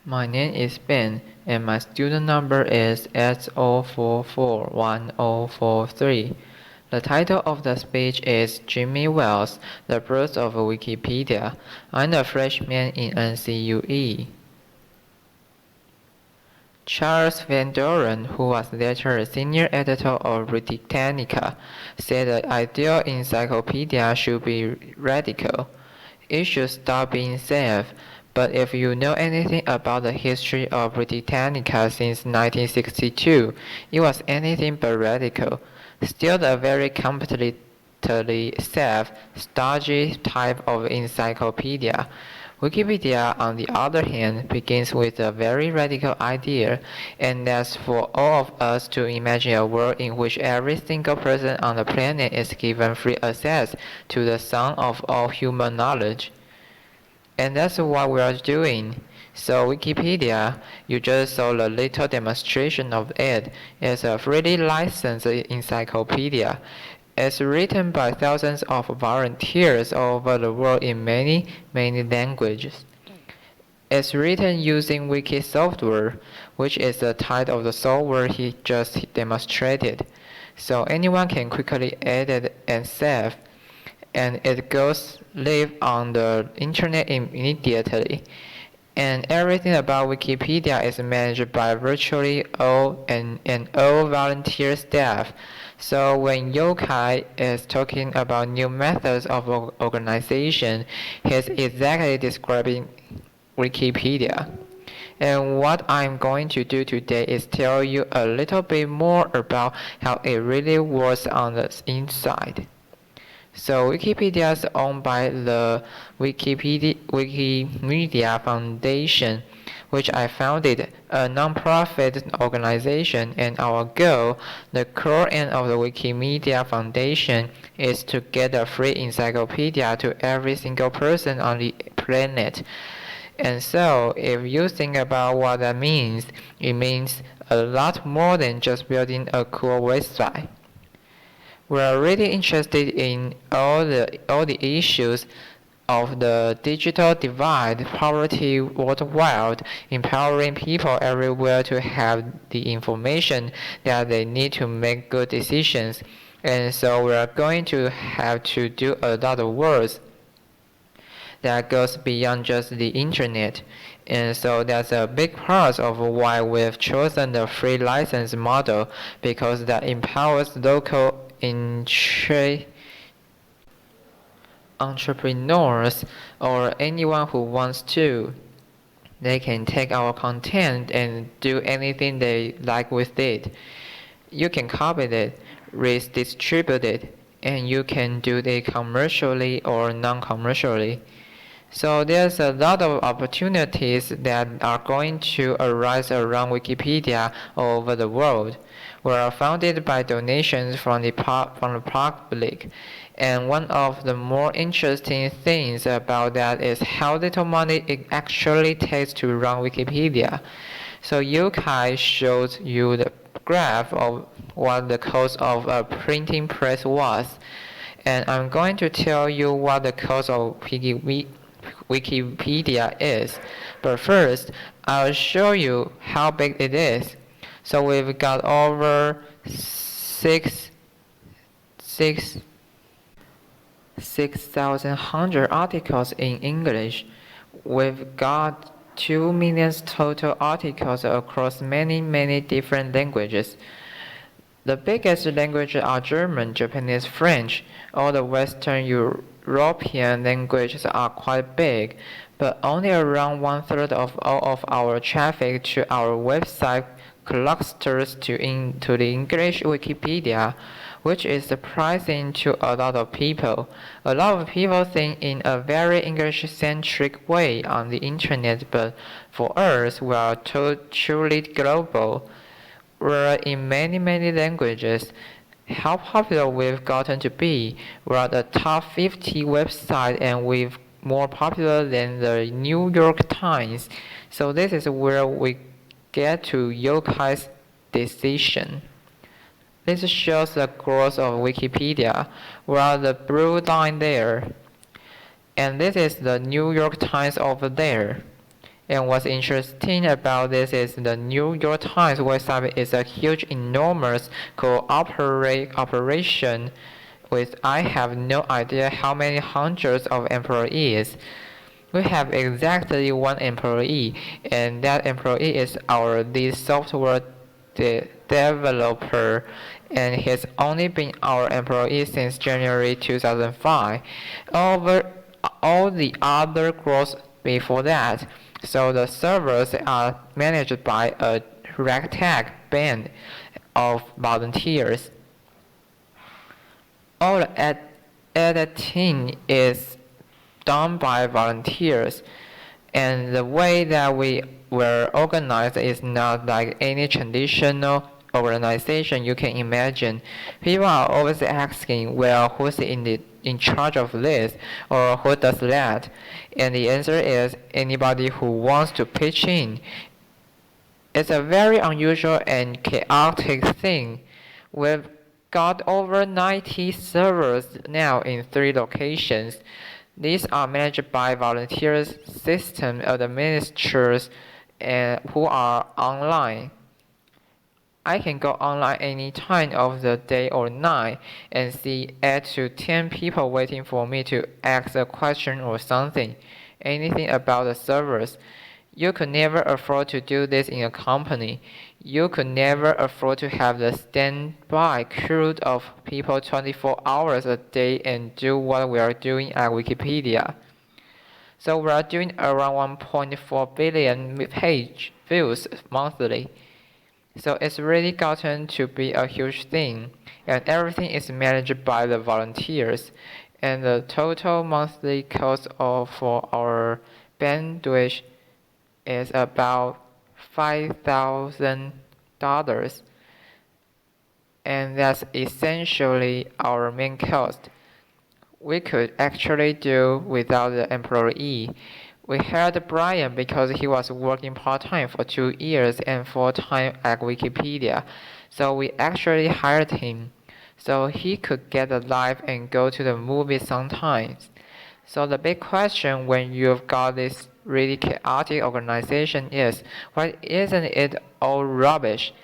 My name is Ben, and my student number is S0441043. The title of the speech is Jimmy Wales, the Birth of Wikipedia. I'm a freshman in NCUE. Charles Van Doren, who was later senior editor of Britannica, said the ideal encyclopedia should be radical. It should stop being safe, but if you know anything about the history of Britannica since 1962, it was anything but radical. Still a very completely safe, stodgy type of encyclopedia. Wikipedia, on the other hand, begins with a very radical idea, and that's for all of us to imagine a world in which every single person on the planet is given free access to the sum of all human knowledge. And that's what we are doing. So Wikipedia, you just saw a little demonstration of it, is a freely licensed encyclopedia. It's written by thousands of volunteers all over the world in many, many languages. It's written using Wiki software, which is the type of the software he just demonstrated. So anyone can quickly edit and save, and it goes live on the internet immediately. And everything about Wikipedia is managed by virtually all volunteer staff. So when Yokai is talking about new methods of organization, he's exactly describing Wikipedia. And what I'm going to do today is tell you a little bit more about how it really works on the inside. So Wikipedia is owned by the Wikimedia Foundation, which I founded, a non-profit organization, and our goal, the core aim of the Wikimedia Foundation, is to get a free encyclopedia to every single person on the planet. And so, if you think about what that means, it means a lot more than just building a cool website. We are really interested in all the issues of the digital divide, poverty worldwide, empowering people everywhere to have the information that they need to make good decisions. And so we are going to have to do a lot of work that goes beyond just the internet. And so that's a big part of why we've chosen the free license model, because that empowers local entrepreneurs or anyone who wants to. They can take our content and do anything they like with it. You can copy it, redistribute it, and you can do it commercially or non-commercially. So there's a lot of opportunities that are going to arise around Wikipedia all over the world. We are funded by donations from the public, and one of the more interesting things about that is how little money it actually takes to run Wikipedia. So Yokai shows you the graph of what the cost of a printing press was, and I'm going to tell you what the cost of Wikipedia is. But first, I'll show you how big it is. So we've got over 6,100 articles in English. We've got 2 million total articles across many, many different languages. The biggest languages are German, Japanese, French. All the Western European languages are quite big, but only around 1/3 of all of our traffic to our website clusters to the English Wikipedia, which is surprising to a lot of people. A lot of people think in a very English-centric way on the internet, but for us, we are truly global. We're in many, many languages. How popular we've gotten to be. We're the top 50 website, and we're more popular than the New York Times. So this is where we get to Yokai's decision. This shows the growth of Wikipedia. We're the blue line there. And this is the New York Times over there. And what's interesting about this is the New York Times website is a huge, enormous operation with I have no idea how many hundreds of employees. We have exactly one employee, and that employee is our lead software developer, and he's only been our employee since January 2005. Over all the other growth before that, so the servers are managed by a ragtag band of volunteers. All the editing is done by volunteers, and the way that we were organized is not like any traditional organization you can imagine. People are always asking, well, who's in charge of this or who does that? And the answer is anybody who wants to pitch in. It's a very unusual and chaotic thing. We've got over 90 servers now in 3 locations. These are managed by volunteers, system administrators, who are online. I can go online any time of the day or night and see 8 to 10 people waiting for me to ask a question or something, anything about the servers. You could never afford to do this in a company. You could never afford to have the standby crew of people 24 hours a day and do what we are doing at Wikipedia. So we are doing around 1.4 billion page views monthly. So it's really gotten to be a huge thing, and everything is managed by the volunteers. And the total monthly cost for our bandwidth is about $5,000, and that's essentially our main cost. We could actually do without the employee. We hired Brian because he was working part-time for 2 years and full-time at Wikipedia, so we actually hired him so he could get a life and go to the movies sometimes. So the big question when you've got this really chaotic organization is, why isn't it all rubbish?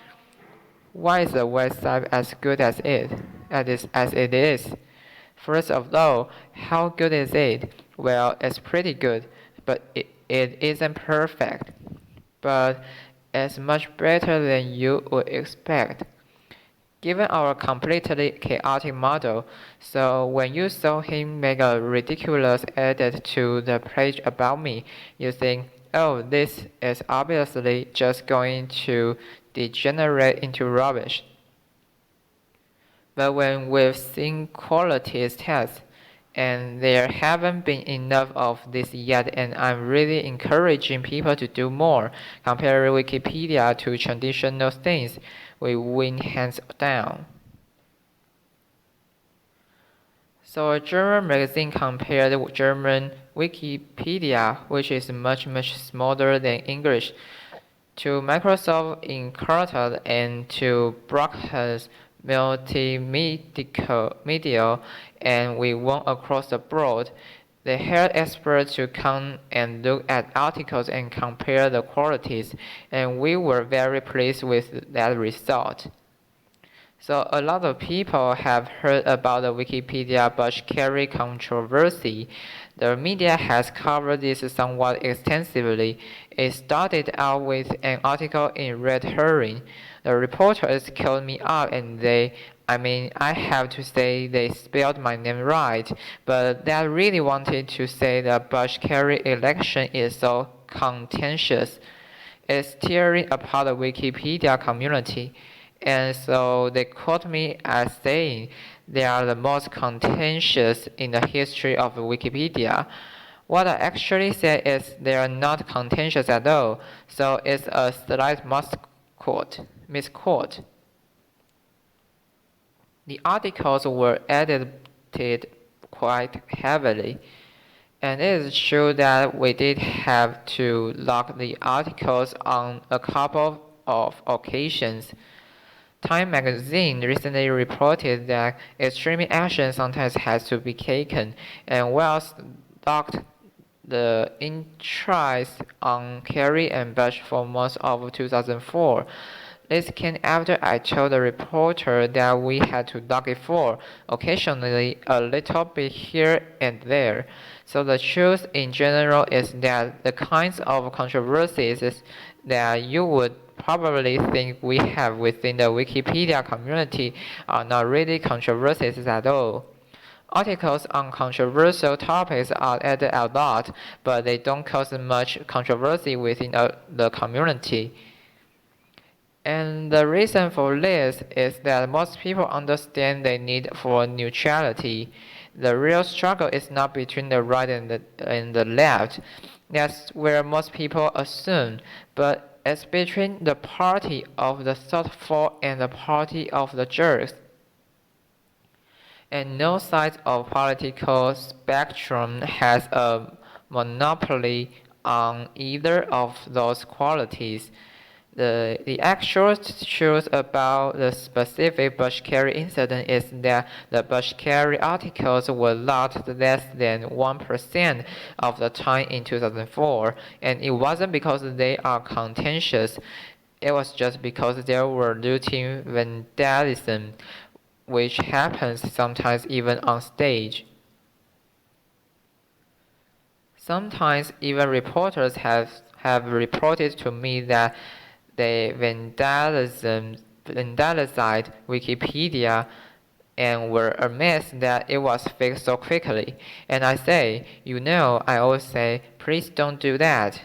Why is the website as good as it is? First of all, how good is it? Well, it's pretty good, but it isn't perfect. But it's much better than you would expect. Given our completely chaotic model, so when you saw him make a ridiculous edit to the page about me, you think, oh, this is obviously just going to degenerate into rubbish. But when we've seen quality tests, and there haven't been enough of this yet, and I'm really encouraging people to do more. Compare Wikipedia to traditional things, we win hands down. So a German magazine compared German Wikipedia, which is much smaller than English, to Microsoft Encarta and to Brockhaus Multimedia, and we won across the board. They hired experts to come and look at articles and compare the qualities, and we were very pleased with that result. So a lot of people have heard about the Wikipedia Bush Carey controversy. The media has covered this somewhat extensively. It started out with an article in Red Herring. The reporters called me up and I have to say they spelled my name right, but they really wanted to say the Bush Carey election is so contentious. It's tearing apart the Wikipedia community. And so they quote me as saying they are the most contentious in the history of Wikipedia. What I actually said is they are not contentious at all, so it's a slight misquote. The articles were edited quite heavily, and it is true that we did have to log the articles on a couple of occasions. Time magazine recently reported that extreme action sometimes has to be taken, and Wells logged the interest on Kerry and Bush for most of 2004. This came after I told the reporter that we had to dug it for, occasionally a little bit here and there. So the truth in general is that the kinds of controversies that you would probably think we have within the Wikipedia community are not really controversies at all. Articles on controversial topics are added a lot, but they don't cause much controversy within the community. And the reason for this is that most people understand the need for neutrality. The real struggle is not between the right and the left. That's where most people assume, but it's between the party of the thoughtful and the party of the jerks. And no side of political spectrum has a monopoly on either of those qualities. The actual truth about the specific Bush-Kerry incident is that the Bush-Kerry articles were logged less than 1% of the time in 2004, and it wasn't because they are contentious. It was just because there were routine vandalism, which happens sometimes even on stage. Sometimes even reporters have reported to me that they vandalized Wikipedia and were amazed that it was fixed so quickly. And I say, I always say, please don't do that.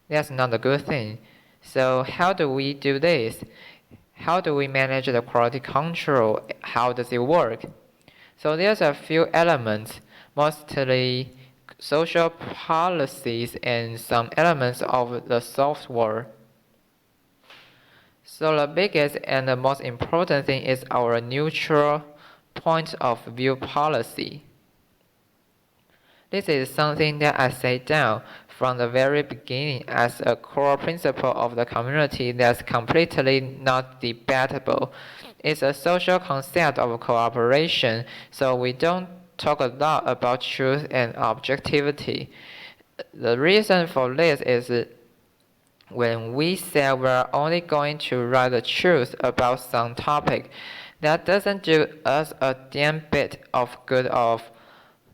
That's not a good thing. So how do we do this? How do we manage the quality control? How does it work? So there's a few elements, mostly social policies and some elements of the software. So the biggest and the most important thing is our neutral point of view policy. This is something that I set down from the very beginning as a core principle of the community that's completely not debatable. It's a social concept of cooperation, so we don't talk a lot about truth and objectivity. The reason for this is when we say we're only going to write the truth about some topic, that doesn't do us a damn bit of good of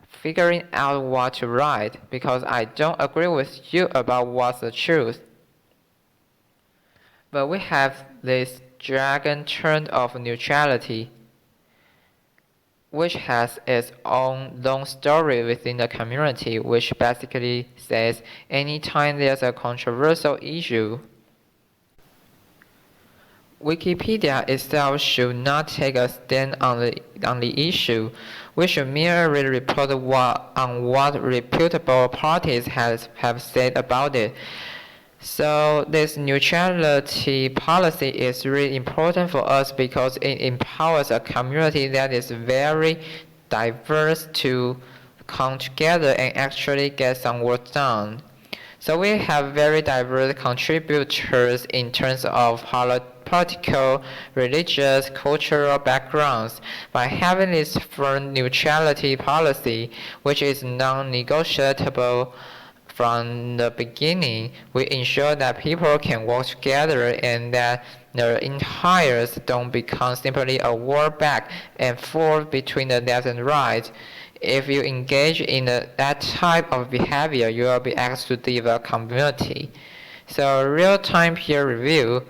figuring out what to write, because I don't agree with you about what's the truth. But we have this dragon turn of neutrality, which has its own long story within the community, which basically says anytime there's a controversial issue, Wikipedia itself should not take a stand on the issue. We should merely report on what reputable parties have said about it. So this neutrality policy is really important for us because it empowers a community that is very diverse to come together and actually get some work done. So we have very diverse contributors in terms of political, religious, cultural backgrounds. By having this firm neutrality policy, which is non-negotiable from the beginning, we ensure that people can work together and that the empires don't become simply a war back and forth between the left and right. If you engage in that type of behavior, you will be asked to leave a community. So real-time peer review,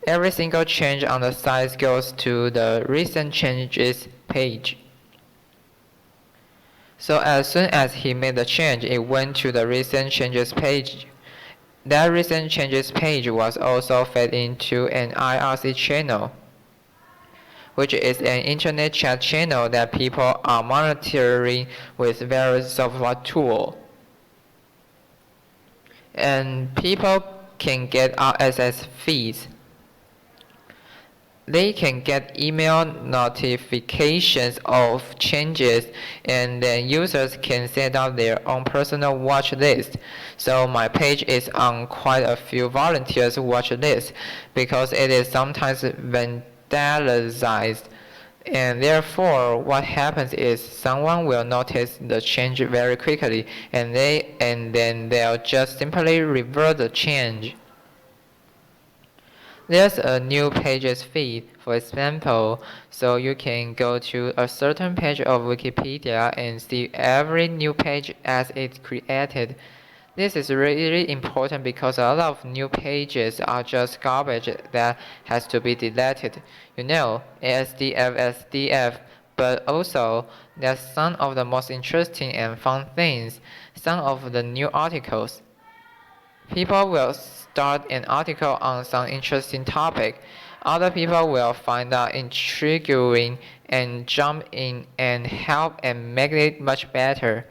every single change on the site goes to the recent changes page. So as soon as he made the change, it went to the recent changes page. That recent changes page was also fed into an IRC channel, which is an internet chat channel that people are monitoring with various software tools. And people can get RSS feeds. They can get email notifications of changes, and then users can set up their own personal watch list. So my page is on quite a few volunteers' watch lists because it is sometimes vandalized. And therefore, what happens is someone will notice the change very quickly, and then they'll just simply revert the change. There's a new pages feed, for example, so you can go to a certain page of Wikipedia and see every new page as it's created. This is really important because a lot of new pages are just garbage that has to be deleted. You know, ASDF, SDF, but also there's some of the most interesting and fun things, some of the new articles. People will start an article on some interesting topic. Other people will find that intriguing and jump in and help and make it much better.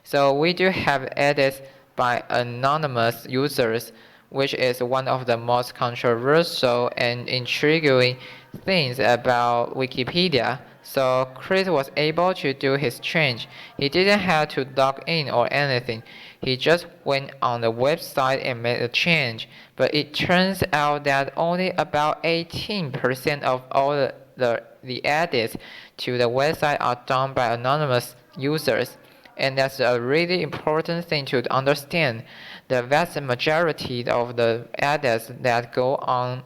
So we do have edits by anonymous users, which is one of the most controversial and intriguing things about Wikipedia. So Chris was able to do his change. He didn't have to log in or anything. He just went on the website and made a change. But it turns out that only about 18% of all the edits to the website are done by anonymous users. And that's a really important thing to understand. The vast majority of the edits that go on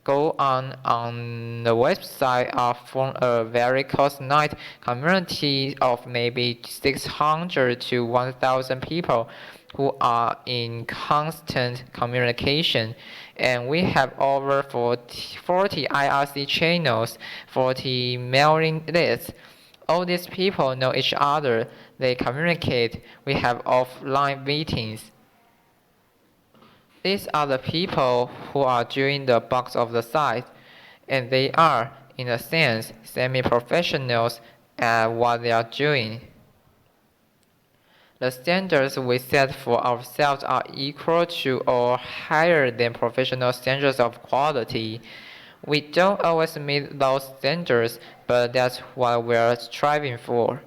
the website are from a very close-knit community of maybe 600 to 1,000 people who are in constant communication. And we have over 40 IRC channels, 40 mailing lists. All these people know each other, they communicate, we have offline meetings. These are the people who are doing the bulk of the site, and they are, in a sense, semi-professionals at what they are doing. The standards we set for ourselves are equal to or higher than professional standards of quality. We don't always meet those standards, but that's what we're striving for.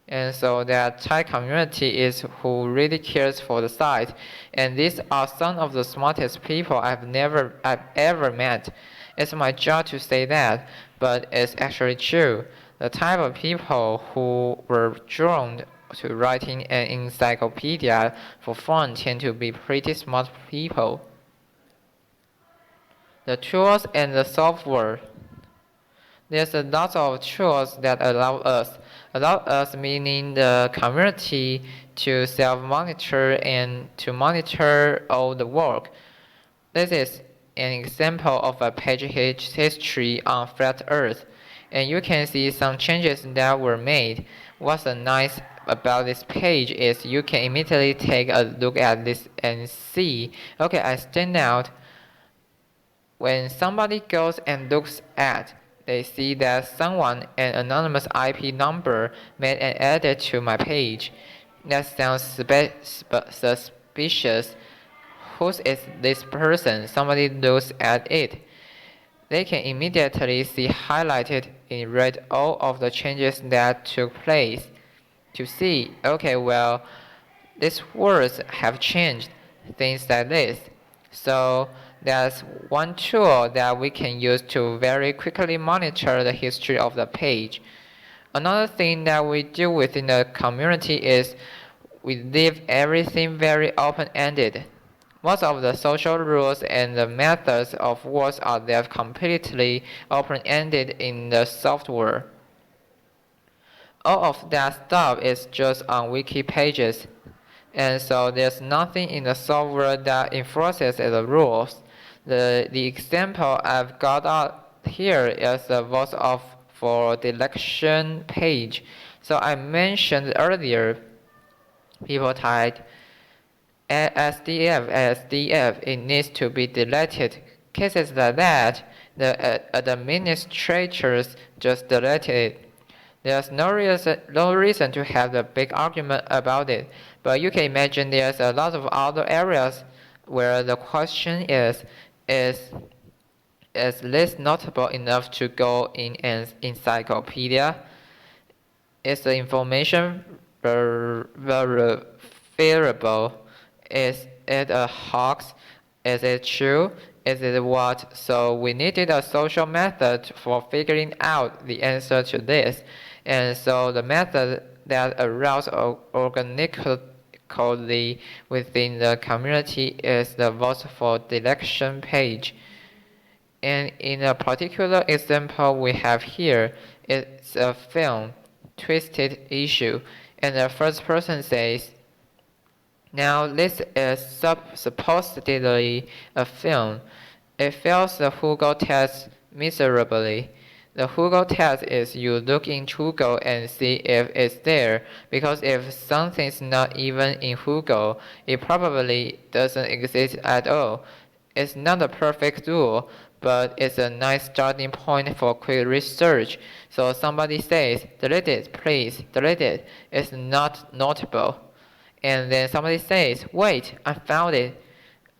And so that Thai community is who really cares for the site, and these are some of the smartest people I've ever met. It's my job to say that, but it's actually true. The type of people who were drawn to writing an encyclopedia for fun tend to be pretty smart people. The tools and the software. There's a lot of tools that allow us meaning the community to self-monitor and to monitor all the work. This is an example of a page history on Flat Earth, and you can see some changes that were made. What's nice about this page is you can immediately take a look at this and see, okay, I stand out. When somebody goes and looks at, they see that someone, an anonymous IP number, made an edit to my page. That sounds suspicious. Who is this person? Somebody looks at it. They can immediately see highlighted in red all of the changes that took place. To see, okay, well, these words have changed, things like this. So that's one tool that we can use to very quickly monitor the history of the page. Another thing that we do within the community is we leave everything very open-ended. Most of the social rules and the methods of works are left completely open-ended in the software. All of that stuff is just on wiki pages, and so there's nothing in the software that enforces the rules. The example I've got out here is the votes of for the election page. So I mentioned earlier, people typed SDF, it needs to be deleted. Cases like that, the administrators just deleted it. There's no reason to have a big argument about it, but you can imagine there's a lot of other areas where the question is this notable enough to go in an encyclopedia? Is the information verifiable? Is it a hoax? Is it true? Is it what? So we needed a social method for figuring out the answer to this. And so the method that aroused organically within the community is the vote for election page. And in a particular example we have here, it's a film, Twisted Issue, and the first person says, now this is supposedly a film. It fails the Google test miserably. The Google test is you look in Google and see if it's there, because if something's not even in Google, it probably doesn't exist at all. It's not a perfect rule, but it's a nice starting point for quick research. So somebody says, delete it, please, delete it. It's not notable. And then somebody says, wait, I found it.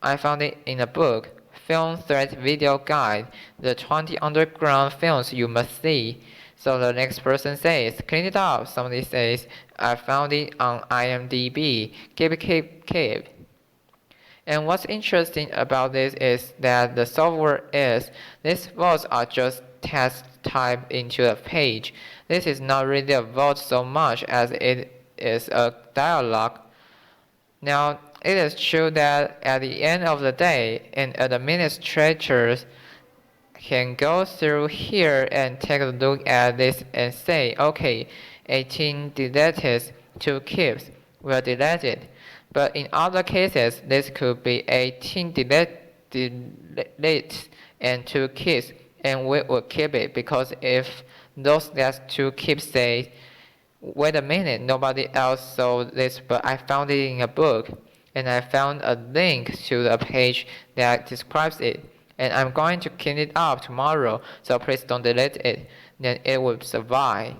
I found it in a book. Film Threat Video Guide, the 20 underground films you must see. So the next person says, clean it up. Somebody says, I found it on IMDb. Keep. And what's interesting about this is that the software is, these votes are just text typed into a page. This is not really a vote so much as it is a dialogue. Now, it is true that at the end of the day, an administrator can go through here and take a look at this and say, okay, 18 deleted, 2 keeps, we'll delete it. But in other cases, this could be 18 delete and 2 keeps, and we will keep it, because if those last 2 keeps say, wait a minute, nobody else saw this, but I found it in a book, and I found a link to the page that describes it, and I'm going to clean it up tomorrow, so please don't delete it, then it will survive.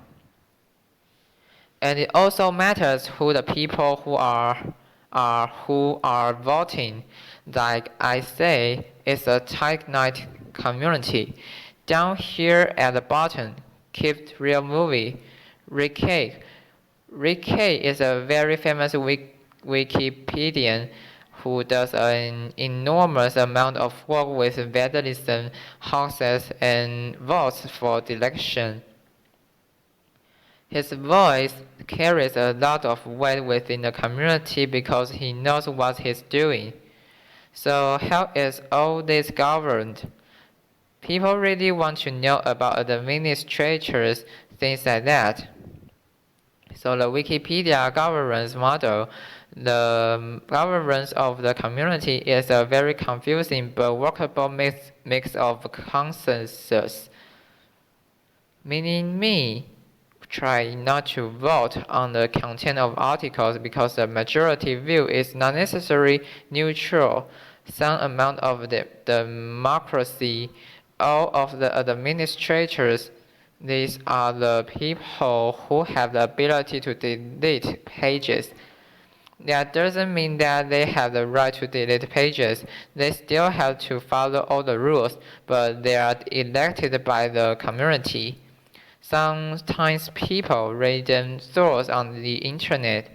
And it also matters who the people who are voting. Like I say, it's a tight-knit community. Down here at the bottom, keep real movie. Rick K is a very famous Wikipedian who does an enormous amount of work with vandalism, hoaxes, and votes for election. His voice carries a lot of weight within the community because he knows what he's doing. So how is all this governed? People really want to know about the administrators, things like that. So the Wikipedia governance model, the governance of the community is a very confusing but workable mix of consensus. Meaning me try not to vote on the content of articles because the majority view is not necessarily neutral. Some amount of the democracy, all of the administrators, these are the people who have the ability to delete pages. That doesn't mean that they have the right to delete pages. They still have to follow all the rules, but they are elected by the community. Sometimes people random thoughts on the internet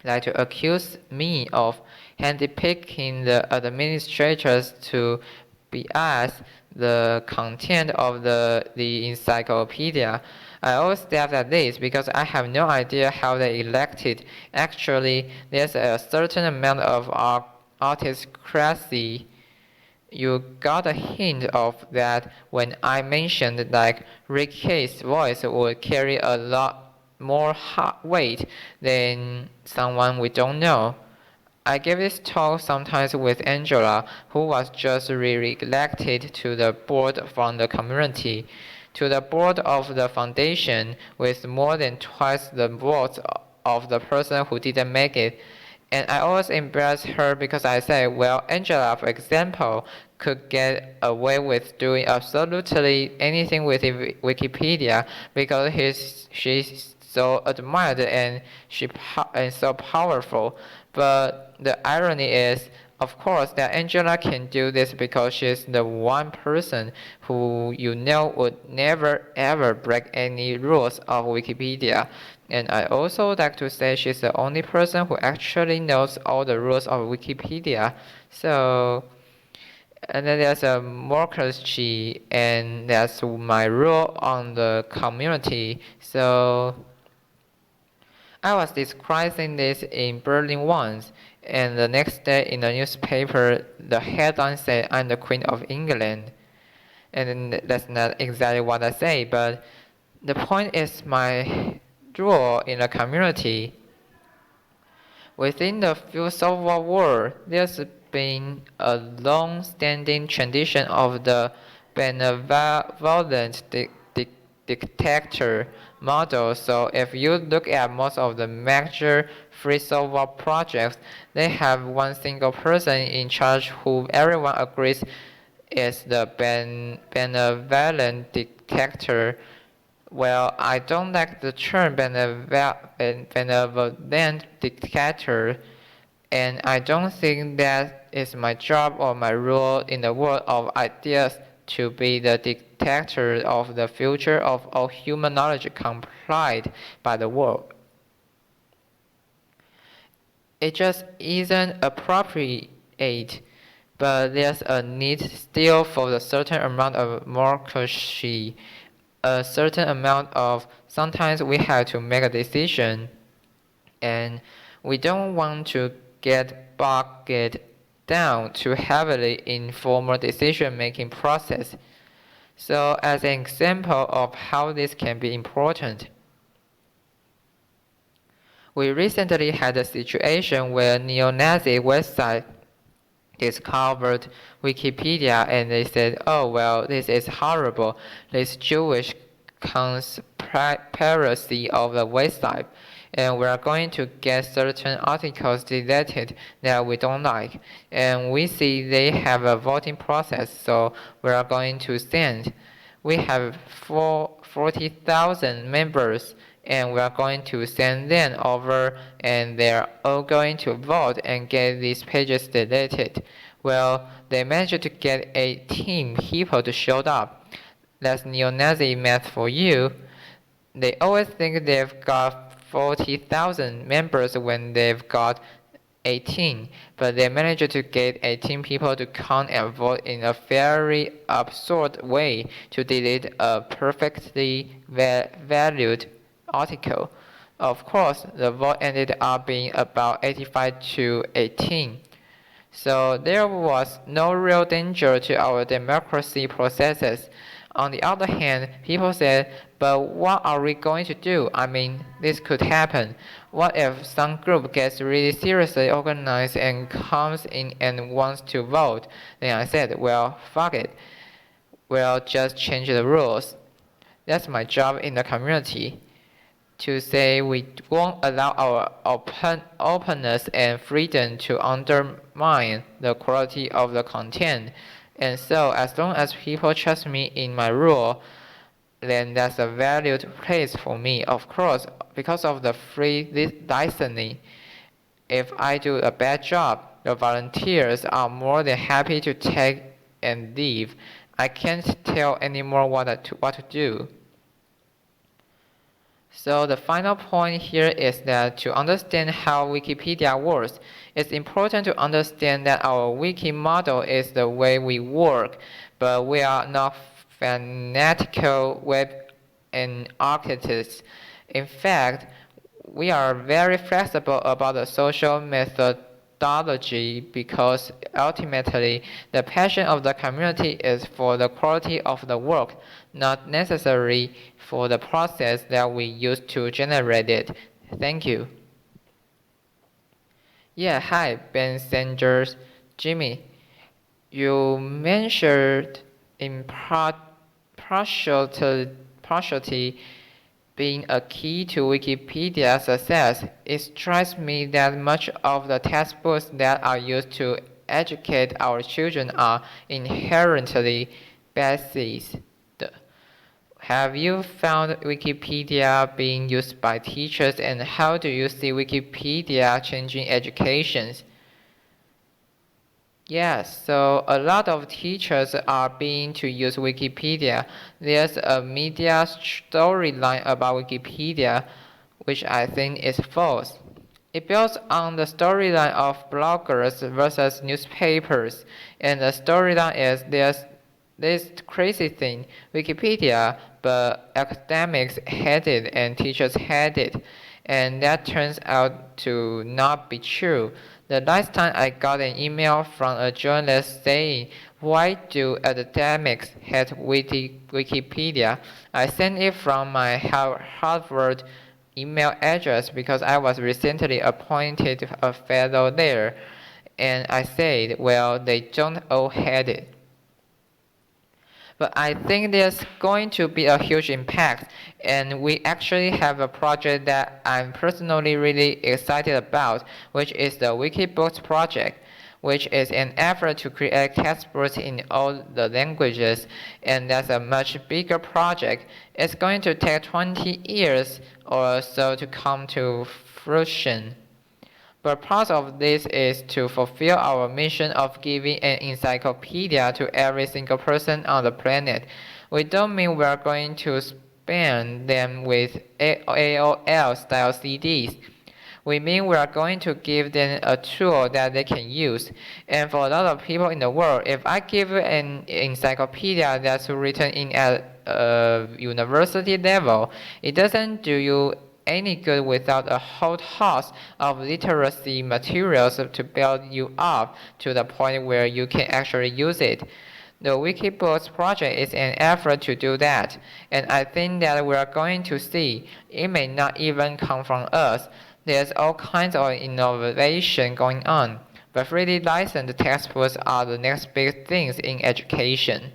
like to accuse me of handpicking the administrators to bias the content of the encyclopedia. I always laugh at this because I have no idea how they elected. Actually, there's a certain amount of aristocracy. You got a hint of that when I mentioned like Rick K's voice would carry a lot more weight than someone we don't know. I gave this talk sometimes with Angela, who was just re-elected to the board from the community, to the board of the foundation with more than twice the votes of the person who didn't make it. And I always embarrass her because I say, well, Angela, for example, could get away with doing absolutely anything with Wikipedia because she's so admired and so powerful. But the irony is, of course, that Angela can do this because she's the one person who you know would never ever break any rules of Wikipedia. And I also like to say she's the only person who actually knows all the rules of Wikipedia. So, And then there's a democracy, and that's my role on the community. So I was describing this in Berlin once, and the next day in the newspaper, the headline said, "I'm the Queen of England." And that's not exactly what I say, but the point is my role in the community. Within the philosophical world, there's been a long-standing tradition of the benevolent dictator model. So if you look at most of the major free software projects, they have one single person in charge who everyone agrees is the benevolent dictator. Well, I don't like the term benevolent dictator, and I don't think that is my job or my role in the world of ideas to be the dictator of the future of all human knowledge complied by the world. It just isn't appropriate, but there's a need still for a certain amount of democracy, a certain amount of sometimes we have to make a decision, and we don't want to get bogged down too heavily in formal decision-making process. So as an example of how this can be important, we recently had a situation where neo-Nazi website discovered Wikipedia and they said, "Oh well, this is horrible, this Jewish conspiracy of the website, and we are going to get certain articles deleted that we don't like. And we see they have a voting process, so we are going to send. We have 40,000 members, and we are going to send them over, and they're all going to vote and get these pages deleted." Well, they managed to get 18 people to show up. That's neo-Nazi math for you. They always think they've got 40,000 members when they've got 18, but they managed to get 18 people to come and vote in a very absurd way to delete a perfectly valued article. Of course, the vote ended up being about 85 to 18. So there was no real danger to our democracy processes. On the other hand, people said, but what are we going to do? I mean, this could happen. What if some group gets really seriously organized and comes in and wants to vote? Then I said, well, fuck it. We'll just change the rules. That's my job in the community. To say we won't allow our openness and freedom to undermine the quality of the content. And so, as long as people trust me in my role, then that's a valued place for me. Of course, because of the free licensing, if I do a bad job, the volunteers are more than happy to take and leave. I can't tell anymore what to do. So the final point here is that to understand how Wikipedia works, it's important to understand that our wiki model is the way we work, but we are not fanatical web architects. In fact, we are very flexible about the social methodology because ultimately the passion of the community is for the quality of the work, not necessarily for the process that we use to generate it. Thank you. Yeah, hi, Ben Sanders. Jimmy, you mentioned partiality being a key to Wikipedia's success. It strikes me that much of the textbooks that are used to educate our children are inherently biased. Have you found Wikipedia being used by teachers, and how do you see Wikipedia changing education? Yes, so a lot of teachers are being to use Wikipedia. There's a media storyline about Wikipedia, which I think is false. It builds on the storyline of bloggers versus newspapers, and the storyline is there's this crazy thing, Wikipedia, but academics hate it and teachers hate it, and that turns out to not be true. The last time I got an email from a journalist saying, "Why do academics hate Wikipedia?" I sent it from my Harvard email address because I was recently appointed a fellow there, and I said, well, they don't all hate it. But I think there's going to be a huge impact, and we actually have a project that I'm personally really excited about, which is the Wikibooks project, which is an effort to create textbooks in all the languages, and that's a much bigger project. It's going to take 20 years or so to come to fruition. But part of this is to fulfill our mission of giving an encyclopedia to every single person on the planet. We don't mean we're going to spam them with AOL-style CDs. We mean we are going to give them a tool that they can use. And for a lot of people in the world, if I give you an encyclopedia that's written in at a university level, it doesn't do you any good without a whole host of literacy materials to build you up to the point where you can actually use it. The Wikibooks project is an effort to do that, and I think that we are going to see it may not even come from us. There's all kinds of innovation going on, but freely licensed textbooks are the next big things in education.